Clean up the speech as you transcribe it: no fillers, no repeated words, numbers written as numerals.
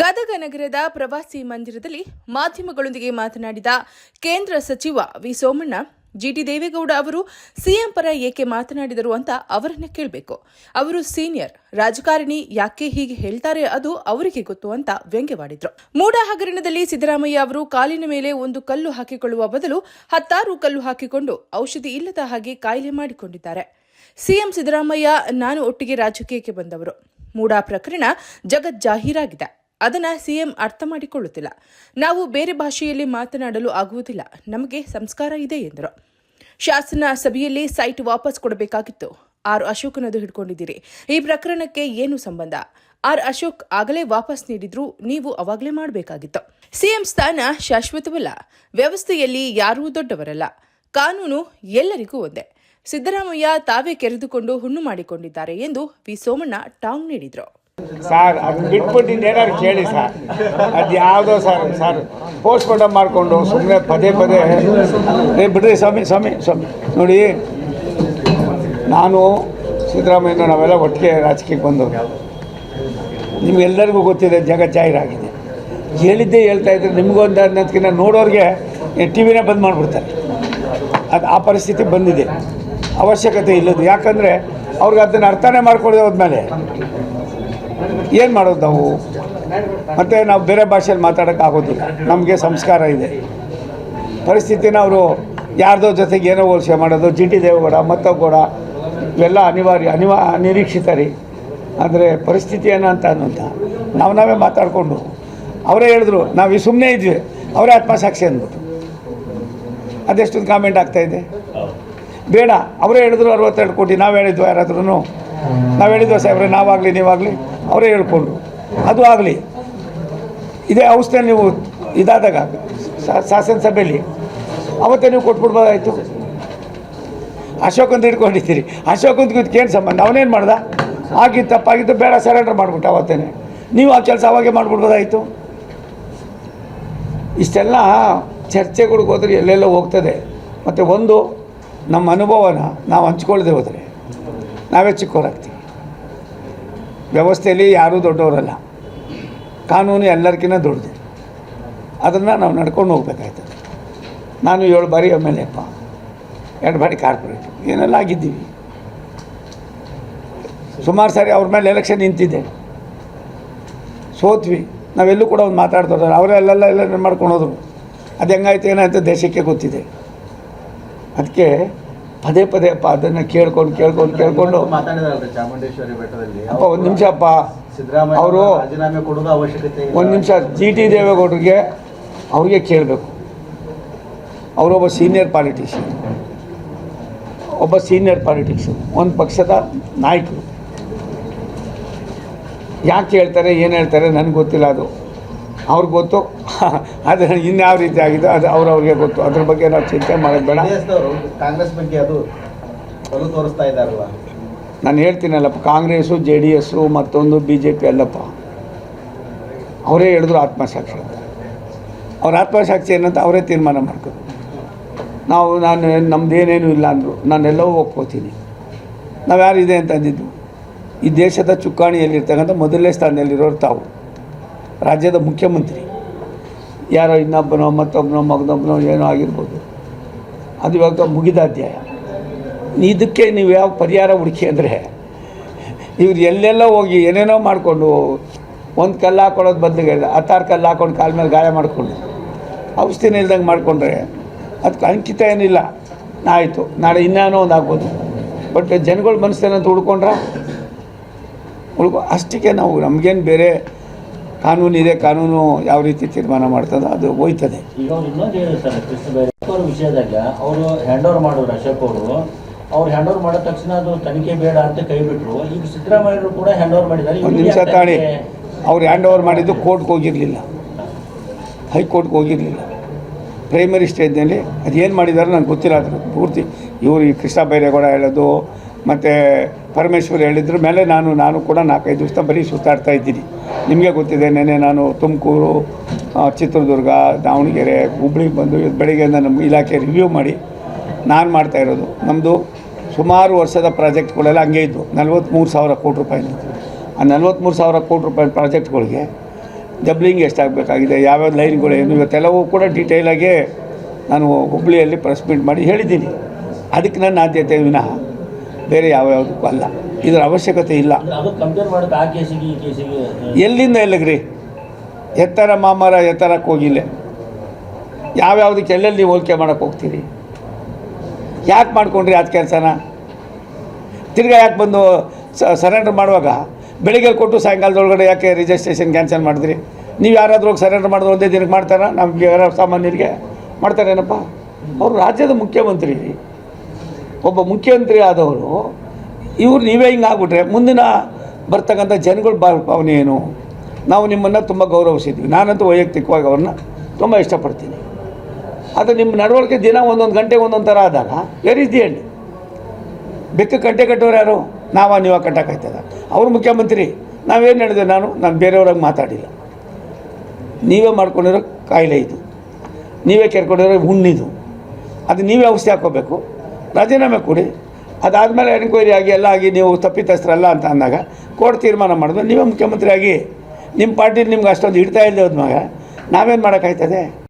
ಗದಗ ನಗರದ ಪ್ರವಾಸಿ ಮಂದಿರದಲ್ಲಿ ಮಾಧ್ಯಮಗಳೊಂದಿಗೆ ಮಾತನಾಡಿದ ಕೇಂದ್ರ ಸಚಿವ ವಿ ಸೋಮಣ್ಣ, ಜಿಟಿ ದೇವೇಗೌಡ ಅವರು ಸಿಎಂ ಪರ ಏಕೆ ಮಾತನಾಡಿದರು ಅಂತ ಅವರನ್ನ ಕೇಳಬೇಕು. ಅವರು ಸೀನಿಯರ್ ರಾಜಕಾರಣಿ, ಯಾಕೆ ಹೀಗೆ ಹೇಳ್ತಾರೆ ಅದು ಅವರಿಗೆ ಗೊತ್ತು ಅಂತ ವ್ಯಂಗ್ಯವಾಡಿದ್ರು. ಮೂಡ ಹಗರಣದಲ್ಲಿ ಸಿದ್ದರಾಮಯ್ಯ ಅವರು ಕಾಲಿನ ಮೇಲೆ ಒಂದು ಕಲ್ಲು ಹಾಕಿಕೊಳ್ಳುವ ಬದಲು 10 ಕಲ್ಲು ಹಾಕಿಕೊಂಡು ಔಷಧಿ ಇಲ್ಲದ ಹಾಗೆ ಕಾಯಿಲೆ ಮಾಡಿಕೊಂಡಿದ್ದಾರೆ. ಸಿಎಂ ಸಿದ್ದರಾಮಯ್ಯ ನಾನು ಒಟ್ಟಿಗೆ ರಾಜಕೀಯಕ್ಕೆ ಬಂದವರು. ಮೂಡ ಪ್ರಕರಣ ಜಗಜ್ಜಾಹೀರಾಗಿದೆ. ಅದನ್ನು ಸಿಎಂ ಅರ್ಥ ಮಾಡಿಕೊಳ್ಳುತ್ತಿಲ್ಲ. ನಾವು ಬೇರೆ ಭಾಷೆಯಲ್ಲಿ ಮಾತನಾಡಲು ಆಗುವುದಿಲ್ಲ. ನಮಗೆ ಸಂಸ್ಕಾರ ಇದೆ ಎಂದರು. ಶಾಸನ ಸಭೆಯಲ್ಲಿ ಸೈಟ್ ವಾಪಸ್ ಕೊಡಬೇಕಾಗಿತ್ತು. ಆರ್ ಅಶೋಕ್ನದು ಹಿಡ್ಕೊಂಡಿದ್ದೀರಿ. ಈ ಪ್ರಕರಣಕ್ಕೆ ಏನು ಸಂಬಂಧ? ಆರ್ ಅಶೋಕ್ ಆಗಲೇ ವಾಪಸ್ ನೀಡಿದ್ರು, ನೀವು ಅವಾಗಲೇ ಮಾಡಬೇಕಾಗಿತ್ತು. ಸಿಎಂ ಸ್ಥಾನ ಶಾಶ್ವತವಲ್ಲ. ವ್ಯವಸ್ಥೆಯಲ್ಲಿ ಯಾರೂ ದೊಡ್ಡವರಲ್ಲ. ಕಾನೂನು ಎಲ್ಲರಿಗೂ ಒಂದೇ. ಸಿದ್ದರಾಮಯ್ಯ ತಾವೇ ಕೆರೆದುಕೊಂಡು ಹುಣ್ಣು ಮಾಡಿಕೊಂಡಿದ್ದಾರೆ ಎಂದು ವಿ ಸೋಮಣ್ಣ ಟಾಂಗ್ ನೀಡಿದರು. ಸರ್ ಅದನ್ನ ಬಿಟ್ಬಿಟ್ಟು ಇನ್ನೇನಾದ್ರು ಕೇಳಿ ಸರ್. ಅದು ಯಾವುದೋ ಸರ್ ಪೋಸ್ಟ್ ಮಾರ್ಟಮ್ ಮಾಡಿಕೊಂಡು ಸುಮ್ಮನೆ ಪದೇ ಬಿಡ್ರಿ ಸ್ವಾಮಿ ನೋಡಿ, ನಾನು ಸಿದ್ದರಾಮಯ್ಯ ನಾವೆಲ್ಲ ಒಟ್ಟಿಗೆ ರಾಜಕೀಯಕ್ಕೆ ಬಂದವರು. ನಿಮಗೆಲ್ಲರಿಗೂ ಗೊತ್ತಿದೆ, ಜಗಜ್ಜಾಹೀರಾಗಿದೆ. ಹೇಳಿದ್ದೇ ಹೇಳ್ತಾ ಇದ್ರೆ ನಿಮಗೊಂದು ಅನ್ನೋದಕ್ಕಿಂತ ನೋಡೋರಿಗೆ ಟಿ ವಿನೇ ಬಂದ್ ಮಾಡಿಬಿಡ್ತಾರೆ. ಅದು ಆ ಪರಿಸ್ಥಿತಿ ಬಂದಿದೆ. ಅವಶ್ಯಕತೆ ಇಲ್ಲದು. ಯಾಕಂದರೆ ಅವ್ರಿಗೆ ಅದನ್ನು ಅರ್ಥನೇ ಮಾಡ್ಕೊಳ್ಳದೆ ಹೋದ್ಮೇಲೆ ಏನು ಮಾಡೋದು ನಾವು? ಮತ್ತು ನಾವು ಬೇರೆ ಭಾಷೆಯಲ್ಲಿ ಮಾತಾಡೋಕ್ಕಾಗೋದಿಲ್ಲ. ನಮಗೆ ಸಂಸ್ಕಾರ ಇದೆ. ಪರಿಸ್ಥಿತಿನ ಅವರು ಯಾರ್ದೋ ಜೊತೆಗೆ ಏನೋ ಹೋಲಿಕೆ ಮಾಡೋದು, ಜಿಟಿ ದೇವೇಗೌಡ ಮತ್ತೊಬ್ಬ ಇವೆಲ್ಲ ಅನಿರೀಕ್ಷಿತ ರೀ. ಆದರೆ ಪರಿಸ್ಥಿತಿ ಏನಂತ ನಾವೇ ಮಾತಾಡಿಕೊಂಡು ಅವರೇ ಹೇಳಿದ್ರು, ನಾವು ಸುಮ್ಮನೆ ಇದ್ವಿ, ಅವರೇ ಆತ್ಮಸಾಕ್ಷಿ ಅಂದ್ಬಿಟ್ಟು ಅದೆಷ್ಟೊಂದು ಕಾಮೆಂಟ್ ಆಗ್ತಾಯಿದೆ. ಬೇಡ, ಅವರೇ ಹೇಳಿದ್ರು 62 ಕೋಟಿ. ನಾವು ಹೇಳಿದ್ವು ಯಾರಾದ್ರೂ? ನಾವು ಹೇಳಿದ್ವು ಸಾಹೇಬ್ರೆ, ನಾವಾಗಲಿ ನೀವಾಗಲಿ ಅವರೇ ಹೇಳ್ಕೊಂಡ್ರು. ಅದು ಆಗಲಿ. ಇದೇ ಔಷಧಿ ನೀವು ಇದಾದಾಗ ಶಾಸನ ಸಭೆಯಲ್ಲಿ ಅವತ್ತೇ ನೀವು ಕೊಟ್ಬಿಡ್ಬೋದಾಯಿತು. ಅಶೋಕ್ ಅಂತ ಹಿಡ್ಕೊಂಡಿದ್ದೀರಿ. ಅಶೋಕ್ ಅಂತ ಇದಕ್ಕೇನು ಸಂಬಂಧ? ಅವನೇನು ಮಾಡ್ದ? ಆಗಿದ್ದು ತಪ್ಪಾಗಿದ್ದು, ಬೇಡ ಸರೆಂಡರ್ ಮಾಡಿಬಿಟ್ಟು ಅವತ್ತೇ ನೀವು ಆ ಕೆಲಸ ಅವಾಗೇ ಮಾಡಿಬಿಡ್ಬೋದಾಯಿತು. ಇಷ್ಟೆಲ್ಲ ಚರ್ಚೆಗಳಿಗೆ ಹೋದರೆ ಎಲ್ಲೆಲ್ಲ ಹೋಗ್ತದೆ. ಮತ್ತು ಒಂದು ನಮ್ಮ ಅನುಭವನ ನಾವು ಹಂಚ್ಕೊಳ್ಳದೆ ಹೋದರೆ ನಾವೇ ಚಿಕ್ಕವರಾಗ್ತೀವಿ. ವ್ಯವಸ್ಥೆಯಲ್ಲಿ ಯಾರೂ ದೊಡ್ಡವರಲ್ಲ. ಕಾನೂನು ಎಲ್ಲರಿಗಿಂತ ದೊಡ್ಡದು. ಅದನ್ನು ನಾವು ನಡ್ಕೊಂಡು ಹೋಗ್ಬೇಕಾಯ್ತದೆ. ನಾನು 7 ಬಾರಿ MLA ಅಪ್ಪ, 2 ಬಾರಿ ಕಾರ್ಪೊರೇಟ್, ಏನೆಲ್ಲ ಆಗಿದ್ದೀವಿ. ಸುಮಾರು ಸಾರಿ ಅವ್ರ ಮೇಲೆ ಎಲೆಕ್ಷನ್ ನಿಂತಿದ್ದೆ, ಸೋತ್ವಿ. ನಾವೆಲ್ಲೂ ಕೂಡ ಒಂದು ಮಾತಾಡ್ತಾರೆ. ಅವರೇ ಎಲ್ಲ ಮಾಡ್ಕೊಂಡು ಹೋದರು. ಅದು ಹೆಂಗಾಯ್ತು ಏನಾಯ್ತು ದೇಶಕ್ಕೆ ಗೊತ್ತಿದೆ. ಅದಕ್ಕೆ ಪದೇ ಅಪ್ಪ ಅದನ್ನು ಕೇಳ್ಕೊಂಡು ಅಪ್ಪ ಒಂದು ನಿಮಿಷ ಅಪ್ಪ, ಅವರು ಒಂದು ನಿಮಿಷ ಜಿಟಿ ದೇವೇಗೌಡರಿಗೆ ಅವ್ರಿಗೆ ಕೇಳಬೇಕು. ಅವರೊಬ್ಬ ಸೀನಿಯರ್ ಪಾಲಿಟಿಕ್ಸು, ಒಂದು ಪಕ್ಷದ ನಾಯಕರು. ಯಾಕೆ ಹೇಳ್ತಾರೆ, ಏನು ಹೇಳ್ತಾರೆ ನನಗೆ ಗೊತ್ತಿಲ್ಲ. ಅದು ಅವ್ರಿಗೆ ಗೊತ್ತು. ಅದು ಇನ್ಯಾವ ರೀತಿ ಆಗಿದೆ ಅದು ಅವ್ರಿಗೆ ಗೊತ್ತು. ಅದ್ರ ಬಗ್ಗೆ ನಾವು ಚಿಂತೆ ಮಾಡೋದು ಬೇಡ. ಕಾಂಗ್ರೆಸ್ ಬಗ್ಗೆ ಅದು ತೋರಿಸ್ತಾ ಇದ್ದಾರಲ್ಲ. ನಾನು ಹೇಳ್ತೀನಲ್ಲಪ್ಪ, ಕಾಂಗ್ರೆಸ್ಸು JDS ಮತ್ತೊಂದು BJP ಅಲ್ಲಪ್ಪ. ಅವರೇ ಹೇಳಿದ್ರು ಆತ್ಮಸಾಕ್ಷಿ ಅಂತ. ಅವ್ರ ಆತ್ಮಸಾಕ್ಷಿ ಏನಂತ ಅವರೇ ತೀರ್ಮಾನ ಮಾಡ್ಕೊಂಡು ನಮ್ಮದೇನೇನು ಇಲ್ಲ ಅಂದರು. ನಾನೆಲ್ಲವೂ ಒಪ್ಕೋತೀನಿ. ನಾವು ಯಾರಿದೆ ಅಂತ ಅಂದಿದ್ದು, ಈ ದೇಶದ ಚುಕ್ಕಾಣಿಯಲ್ಲಿರ್ತಕ್ಕಂಥ ಮೊದಲನೇ ಸ್ಥಾನದಲ್ಲಿರೋರು ತಾವು. ರಾಜ್ಯದ ಮುಖ್ಯಮಂತ್ರಿ ಯಾರೋ ಇನ್ನೊಬ್ಬನೋ ಮತ್ತೊಬ್ಬನೋ ಮಗನೊಬ್ಬನೋ ಏನೋ ಆಗಿರ್ಬೋದು. ಅದು ಇವಾಗ ಮುಗಿದ ಅಧ್ಯಾಯ. ಇದಕ್ಕೆ ನೀವು ಯಾವ ಪರಿಹಾರ ಹುಡುಕಿ ಅಂದರೆ, ಇವ್ರು ಎಲ್ಲೆಲ್ಲ ಹೋಗಿ ಏನೇನೋ ಮಾಡಿಕೊಂಡು ಒಂದು ಕಲ್ಲು ಹಾಕೊಳ್ಳೋದು ಬದಲಿಗೆ 16 ಕಲ್ಲು ಹಾಕೊಂಡು ಕಾಲ ಮೇಲೆ ಗಾಯ ಮಾಡಿಕೊಂಡು ಔಷಧಿನ ಇಲ್ದಂಗೆ ಮಾಡಿಕೊಂಡ್ರೆ ಅದಕ್ಕೆ ಅಂಕಿತ ಏನಿಲ್ಲ. ಆಯಿತು, ನಾಳೆ ಇನ್ನೇನೋ ಒಂದು ಆಗ್ಬೋದು. ಬಟ್ ಜನಗಳ ಮನಸ್ಸೇನಂತ ಅಷ್ಟಕ್ಕೆ ನಾವು ನಮಗೇನು ಬೇರೆ ಕಾನೂನು ಇದೆ. ಕಾನೂನು ಯಾವ ರೀತಿ ತೀರ್ಮಾನ ಮಾಡ್ತದೆ ಅದು ಹೋಯ್ತದೆ. ಈಗ ಅವ್ರು ಇನ್ನೊಂದು ಹೇಳಿದ್ರು ಸರ್, ವಿಷಯದಾಗ ಅವರು ಹ್ಯಾಂಡ್ ಓವರ್ ಮಾಡಿದ್ರು. ಅಶೋಕ್ ಅವ್ರು ಹ್ಯಾಂಡ್ ಓವರ್ ಮಾಡಿದ ತಕ್ಷಣ ಅದು ತನಿಖೆ ಬೇಡ ಅಂತ ಕೈ ಬಿಟ್ಟರು. ಈಗ ಸಿದ್ದರಾಮಯ್ಯರು ಕೂಡ ಹ್ಯಾಂಡ್ ಓವರ್ ಮಾಡಿದ್ದಾರೆ. ಒಂದು ನಿಮಿಷ ತಾಳಿ, ಅವ್ರು ಹ್ಯಾಂಡ್ ಓವರ್ ಮಾಡಿದ್ದು ಕೋರ್ಟ್ಗೆ ಹೋಗಿರಲಿಲ್ಲ, ಹೈಕೋರ್ಟ್ಗೆ ಹೋಗಿರಲಿಲ್ಲ. ಪ್ರೈಮರಿ ಸ್ಟೇಜ್ನಲ್ಲಿ ಅದೇನು ಮಾಡಿದ್ದಾರೆ ನನಗೆ ಗೊತ್ತಿಲ್ಲ. ಅದ್ರ ಪೂರ್ತಿ ಇವರು ಈ ಕೃಷ್ಣ ಬೈರೇಗೌಡ ಹೇಳೋದು ಮತ್ತು ಪರಮೇಶ್ವರ್ ಹೇಳಿದ್ರ ಮೇಲೆ ನಾನು ಕೂಡ 4-5 ದಿವಸ ಬರೀ ಸುತ್ತಾಡ್ತಾ ಇದ್ದೀನಿ. ನಿಮಗೆ ಗೊತ್ತಿದೆ, ನೆನ್ನೆ ನಾನು ತುಮಕೂರು, ಚಿತ್ರದುರ್ಗ, ದಾವಣಗೆರೆ, ಹುಬ್ಳಿಗೆ ಬಂದು ಬೆಳಿಗ್ಗೆಯಿಂದ ನಮ್ಮ ಇಲಾಖೆ ರಿವ್ಯೂ ಮಾಡಿ ನಾನು ಮಾಡ್ತಾಯಿರೋದು. ನಮ್ಮದು ಸುಮಾರು ವರ್ಷದ ಪ್ರಾಜೆಕ್ಟ್ಗಳೆಲ್ಲ ಹಂಗೆ ಇದ್ದು 43,000 ಕೋಟಿ ರೂಪಾಯಿ. ಆ 43,000 ಕೋಟಿ ರೂಪಾಯಿ ಪ್ರಾಜೆಕ್ಟ್ಗಳಿಗೆ ಡಬ್ಲಿಂಗ್ ಎಷ್ಟಾಗಬೇಕಾಗಿದೆ, ಯಾವ್ಯಾವ ಲೈನ್ಗಳು ಏನು, ಇವತ್ತೆಲ್ಲವೂ ಕೂಡ ಡೀಟೇಲಾಗಿ ನಾನು ಹುಬ್ಬಳ್ಳಿಯಲ್ಲಿ ಪ್ರೆಸ್ ಮೀಟ್ ಮಾಡಿ ಹೇಳಿದ್ದೀನಿ. ಅದಕ್ಕೆ ನನ್ನ ಆದ್ಯತೆ ವಿನಃ ಬೇರೆ ಯಾವ್ಯಾವುದಕ್ಕೂ ಅಲ್ಲ. ಇದರ ಅವಶ್ಯಕತೆ ಇಲ್ಲ. ಅದು ಕಂಪೇರ್ ಮಾಡೋದು ಆ ಕೇಸಿಗೆ ಈ ಕೇಸಿಗೆ ಎಲ್ಲಿಂದ ಎಲ್ಲಿಗ್ರಿ? ಎತ್ತರ ಮಾಮರ ಎತ್ತರಕ್ಕೆ ಹೋಗಿಲ್ಲ. ಯಾವ್ಯಾವುದಕ್ಕೆ ಎಲ್ಲೆಲ್ಲಿ ನೀವು ಹೋಲಿಕೆ ಮಾಡೋಕ್ಕೆ ಹೋಗ್ತೀರಿ? ಯಾಕೆ ಮಾಡ್ಕೊಂಡ್ರಿ ಅದು ಕೆಲಸನ? ತಿರ್ಗಾ ಯಾಕೆ ಬಂದು ಸರೆಂಡರ್ ಮಾಡುವಾಗ ಬೆಳಿಗ್ಗೆ ಕೊಟ್ಟು ಸಾಯಂಕಾಲದೊಳಗಡೆ ಯಾಕೆ ರಿಜಿಸ್ಟ್ರೇಷನ್ ಕ್ಯಾನ್ಸಲ್ ಮಾಡಿದ್ರಿ? ನೀವು ಯಾರಾದರೂ ಹೋಗಿ ಸರೆಂಡರ್ ಮಾಡಿದ್ರೆ ಒಂದೇ ದಿನಕ್ಕೆ ಮಾಡ್ತಾರಾ? ನಮಗೆ ಯಾರು ಸಾಮಾನ್ಯರಿಗೆ ಮಾಡ್ತಾರೇನಪ್ಪ? ಅವರು ರಾಜ್ಯದ ಮುಖ್ಯಮಂತ್ರಿ, ಒಬ್ಬ ಮುಖ್ಯಮಂತ್ರಿ ಆದವರು ಇವ್ರು ನೀವೇ ಹಿಂಗೆ ಆಗ್ಬಿಟ್ರೆ ಮುಂದಿನ ಬರ್ತಕ್ಕಂಥ ಜನಗಳ ಭಾವನೆ ಏನು? ನಾವು ನಿಮ್ಮನ್ನು ತುಂಬ ಗೌರವಿಸಿದ್ವಿ. ನಾನಂತೂ ವೈಯಕ್ತಿಕವಾಗಿ ಅವ್ರನ್ನ ತುಂಬ ಇಷ್ಟಪಡ್ತೀನಿ. ಆದರೆ ನಿಮ್ಮ ನಡವಳಿಕೆ ದಿನ ಒಂದೊಂದು ಗಂಟೆಗೆ ಒಂದೊಂದು ಥರ ಆದಾಗ ವೇರ್ ಇಸ್ ದಿ ಎಂಡ್? ಬೆಕ್ಕ ಗಂಟೆ ಕಟ್ಟೋರು ಯಾರು? ನೀವಾಗ ಕಟ್ಟೋಕ್ಕಾಯ್ತದ? ಅವರು ಮುಖ್ಯಮಂತ್ರಿ, ನಾವೇನು ಹೇಳಿದೆ? ನಾನು ಬೇರೆಯವ್ರಾಗ ಮಾತಾಡಿಲ್ಲ. ನೀವೇ ಮಾಡ್ಕೊಂಡಿರೋ ಕಾಯಿಲೆ ಇದು, ನೀವೇ ಕೆರ್ಕೊಂಡಿರೋ ಹುಣ್ಣಿದು. ಅದು ನೀವೇ ಔಷಧಿ ಹಾಕ್ಕೋಬೇಕು, ರಾಜೀನಾಮೆ ಕೊಡಿ. ಅದಾದಮೇಲೆ ಎನ್ಕ್ವೈರಿ ಆಗಿ ಎಲ್ಲ ಆಗಿ ನೀವು ತಪ್ಪಿತಸ್ಥರಲ್ಲ ಅಂತ ಅಂದಾಗ ಕೋರ್ಟ್ ತೀರ್ಮಾನ ಮಾಡಿದ್ರೆ ನೀವೇ ಮುಖ್ಯಮಂತ್ರಿ ಆಗಿ ನಿಮ್ಮ ಪಾರ್ಟಿಲಿ ನಿಮ್ಗೆ ಅಷ್ಟೊಂದು ಹಿಡ್ತಾ ಇಲ್ಲದೆ ಹೋದ್ಮಾಗ ನಾವೇನು ಮಾಡೋಕ್ಕಾಯ್ತದೆ?